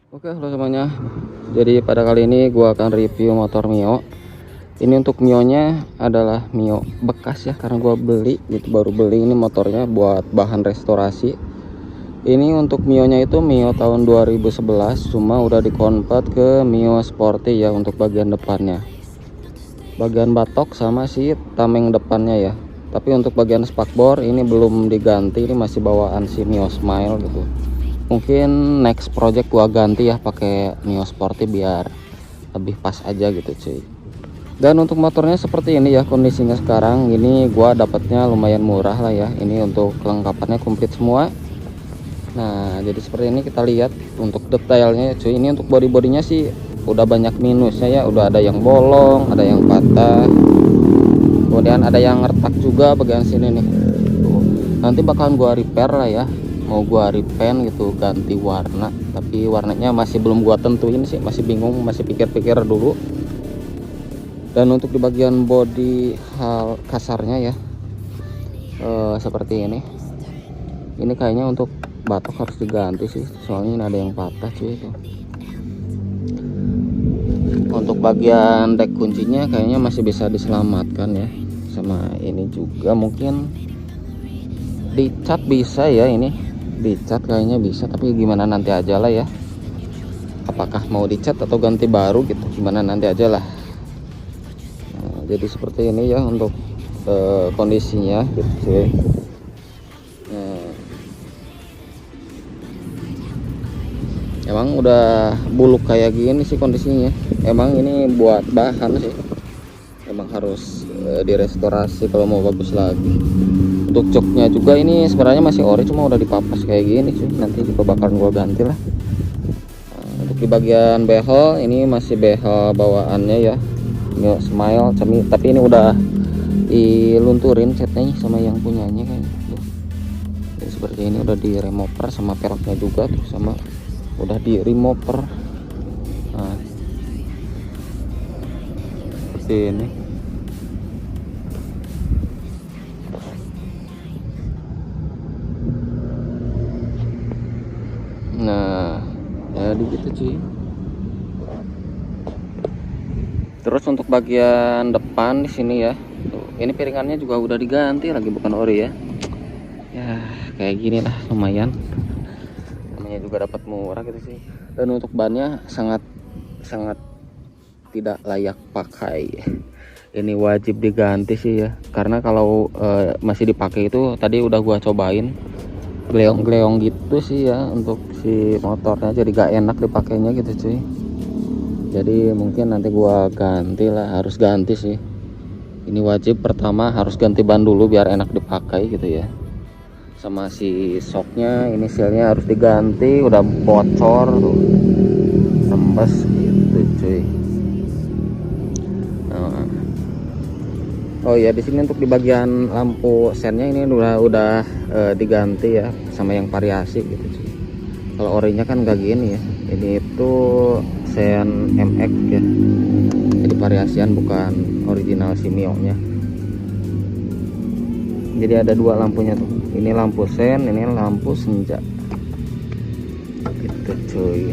Oke, halo semuanya. Jadi pada kali ini gua akan review motor Mio. Ini untuk Mio-nya adalah Mio bekas ya, karena gua beli gitu, baru beli ini motornya buat bahan restorasi. Ini untuk Mio-nya itu Mio tahun 2011, cuma udah dikonvert ke Mio Sporty ya untuk bagian depannya. Bagian batok sama si tameng depannya ya. Tapi untuk bagian spakbor ini belum diganti, ini masih bawaan si Mio Smile gitu. Mungkin next project gua ganti ya pakai Mio Sporty biar lebih pas aja gitu cuy. Dan untuk motornya seperti ini ya kondisinya sekarang. Ini gua dapatnya lumayan murah lah ya. Ini untuk kelengkapannya komplit semua. Nah jadi seperti ini kita lihat untuk detailnya ya cuy. Ini untuk body-bodinya sih udah banyak minusnya ya. Udah ada yang bolong, ada yang patah, kemudian ada yang retak juga bagian sini nih. Tuh. Nanti bakalan gua repair lah ya, mau gua repaint gitu, ganti warna, tapi warnanya masih belum gua tentuin sih, masih bingung, masih pikir-pikir dulu. Dan untuk di bagian body hal kasarnya ya seperti ini kayaknya untuk batok harus diganti sih, soalnya ini ada yang patah cuy itu. Untuk bagian dek kuncinya kayaknya masih bisa diselamatkan ya, sama ini juga mungkin dicat bisa ya, ini dicat kayaknya bisa, tapi gimana nanti aja lah ya, apakah mau dicat atau ganti baru gitu, gimana nanti aja lah. Nah, jadi seperti ini ya untuk kondisinya gitu cuy. Nah, emang udah buluk kayak gini sih kondisinya, emang ini buat bahan sih, emang harus direstorasi kalau mau bagus lagi. Untuk joknya juga ini sebenarnya masih ori, cuma udah dipapas kayak gini cuy, nanti juga bakalan gua ganti lah. Untuk di bagian behel ini masih behel bawaannya ya, Mio Smile tapi ini udah dilunturin catnya sama yang punyanya kayaknya. Jadi seperti ini udah di remover sama peleknya juga tuh, sama udah di remover. Nah seperti ini. Nah jadi gitu cuy. Terus untuk bagian depan di sini ya, tuh, ini piringannya juga udah diganti lagi, bukan ori ya. Ya kayak gini lah, lumayan. Namanya juga dapat murah gitu sih. Dan untuk bannya sangat tidak layak pakai. Ini wajib diganti sih ya, karena kalau masih dipakai itu tadi udah gua cobain gleong-gleong gitu sih ya untuk si motornya, jadi gak enak dipakainya gitu cuy. Jadi mungkin nanti gua ganti lah, harus ganti sih. Ini wajib, pertama harus ganti ban dulu biar enak dipakai gitu ya. Sama si shocknya, ini sealnya harus diganti, udah bocor tuh, rembes gitu cuy. Nah, oh ya di sini untuk di bagian lampu sennya ini udah diganti ya sama yang variasi gitu cuy. Kalau orinya kan gak gini ya, ini itu sen MX ya, jadi variasian bukan original si Mio nya. Jadi ada dua lampunya tuh, ini lampu sen, ini lampu senja gitu cuy.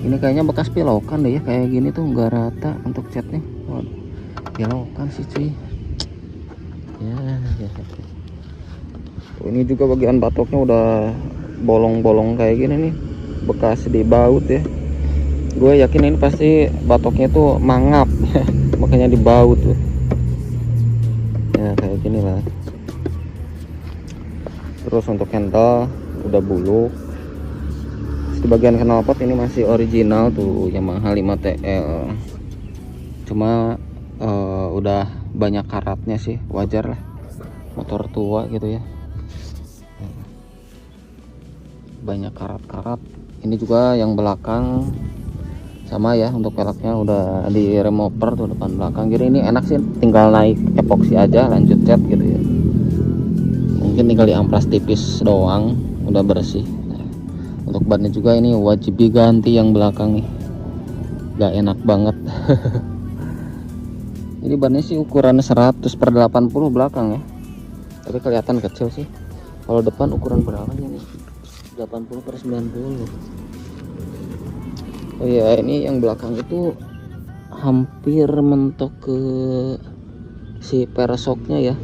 Ini kayaknya bekas pilokan deh ya, kayak gini tuh nggak rata untuk catnya. Waduh, pilokan sih cuy ya. Ini juga bagian batoknya udah bolong-bolong kayak gini nih, bekas dibaut ya. Gue yakin ini pasti batoknya tuh mangap makanya dibaut tuh ya, kayak gini lah. Terus untuk handle udah buluk. Terus di bagian knalpot ini masih original tuh, Yamaha 5TL, cuma udah banyak karatnya sih, wajar lah, motor tua gitu ya, banyak karat-karat. Ini juga yang belakang sama ya, untuk peleknya udah di remover tuh depan belakang. Jadi ini enak sih, tinggal naik epoksi aja lanjut cat gitu ya, mungkin tinggal diamplas tipis doang udah bersih. Nah, untuk bannya juga ini wajib diganti yang belakang nih, gak enak banget. Ini bannya sih ukurannya 100/80 belakang ya, tapi kelihatan kecil sih. Kalau depan ukuran berapa nih? 80/90. Oh ya, ini yang belakang itu hampir mentok ke si peresoknya ya,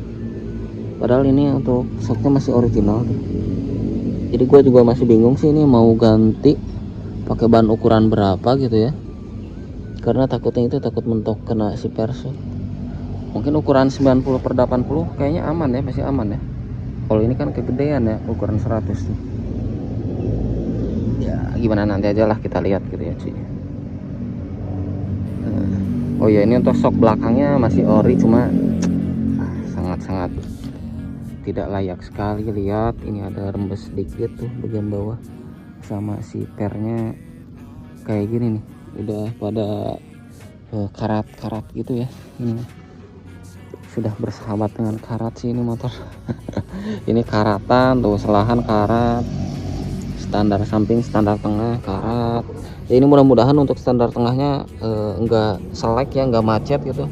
padahal ini untuk soknya masih original tuh. Jadi gue juga masih bingung sih ini mau ganti pakai ban ukuran berapa gitu ya, karena takutnya itu takut mentok kena si persok. Mungkin ukuran 90/80 kayaknya aman ya, masih aman ya. Kalau ini kan kegedean ya, ukuran 100 tuh. Ya gimana nanti aja lah, kita lihat gitu ya cuy. Oh ya, ini untuk sok belakangnya masih ori, cuma sangat-sangat tidak layak sekali. Lihat ini ada rembes sedikit tuh bagian bawah, sama si pernya kayak gini nih, udah pada karat-karat gitu ya. Ini sudah bersahabat dengan karat sih ini motor. Ini karatan tuh, selahan karat, standar samping standar tengah karat ya. Ini mudah-mudahan untuk standar tengahnya enggak selek ya, enggak macet gitu.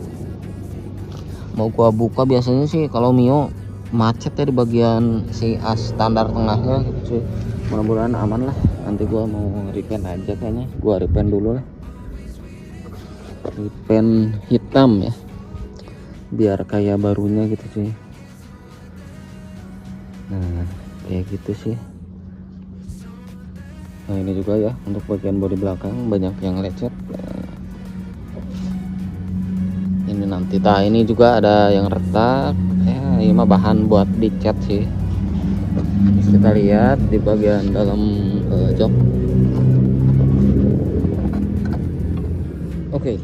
Mau gua buka biasanya sih kalau Mio macet ya di bagian si as standar tengahnya gitu cuy. Mudah-mudahan aman lah. Nanti gua mau repaint aja, kayaknya gua repaint dulu lah, repaint hitam ya, biar kayak barunya gitu cuy. Nah kayak gitu sih. Nah ini juga ya untuk bagian bodi belakang banyak yang lecet. Ini nanti ini juga ada yang retak ya, ini mah bahan buat dicat sih. Kita lihat di bagian dalam jok. Oke,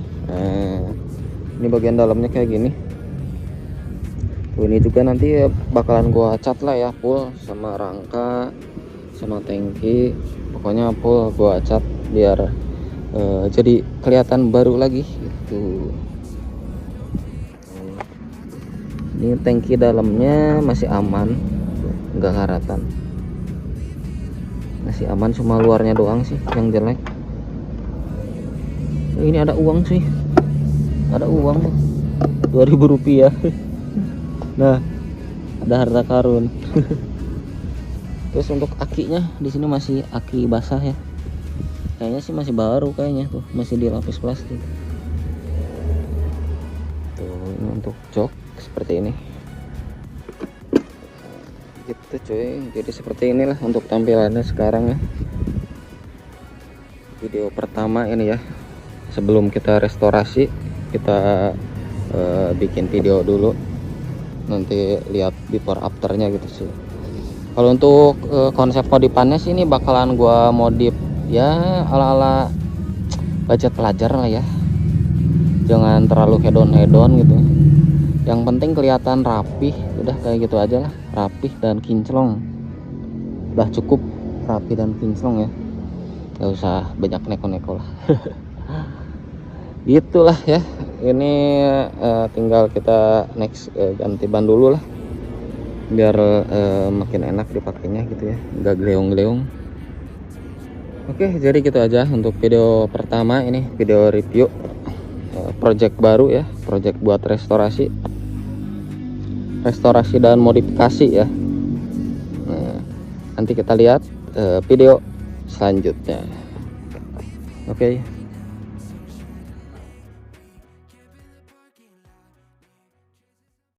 ini bagian dalamnya kayak gini. Ini juga nanti bakalan gua cat lah ya, full sama rangka sama tangki, pokoknya full gua cat biar jadi kelihatan baru lagi gitu. Ini tangki dalamnya masih aman, nggak karatan, masih aman, cuma luarnya doang sih yang jelek. Ini ada uang sih, ada uang 2.000 rupiah. Nah ada harta karun. Terus untuk akinya di sini masih aki basah ya, kayaknya sih masih baru, kayaknya tuh masih dilapis plastik tuh. Ini untuk jok seperti ini gitu cuy. Jadi seperti inilah untuk tampilannya sekarang ya. Video pertama ini ya, sebelum kita restorasi kita bikin video dulu, nanti lihat before afternya gitu sih. Kalau untuk konsep modifannya sih ini bakalan gua modif ya ala-ala budget pelajar lah ya, jangan terlalu hedon gitu. Yang penting kelihatan rapih, udah kayak gitu aja lah, rapih dan kinclong. Udah cukup rapih dan kinclong ya, gak usah banyak neko-neko lah. Gitulah ya. Ini tinggal kita next ganti ban dulu lah, biar makin enak dipakainya gitu ya, nggak gleong-gleong. Oke, jadi gitu aja untuk video pertama ini, video review project baru ya, project buat restorasi dan modifikasi ya. Nah, nanti kita lihat video selanjutnya. Oke.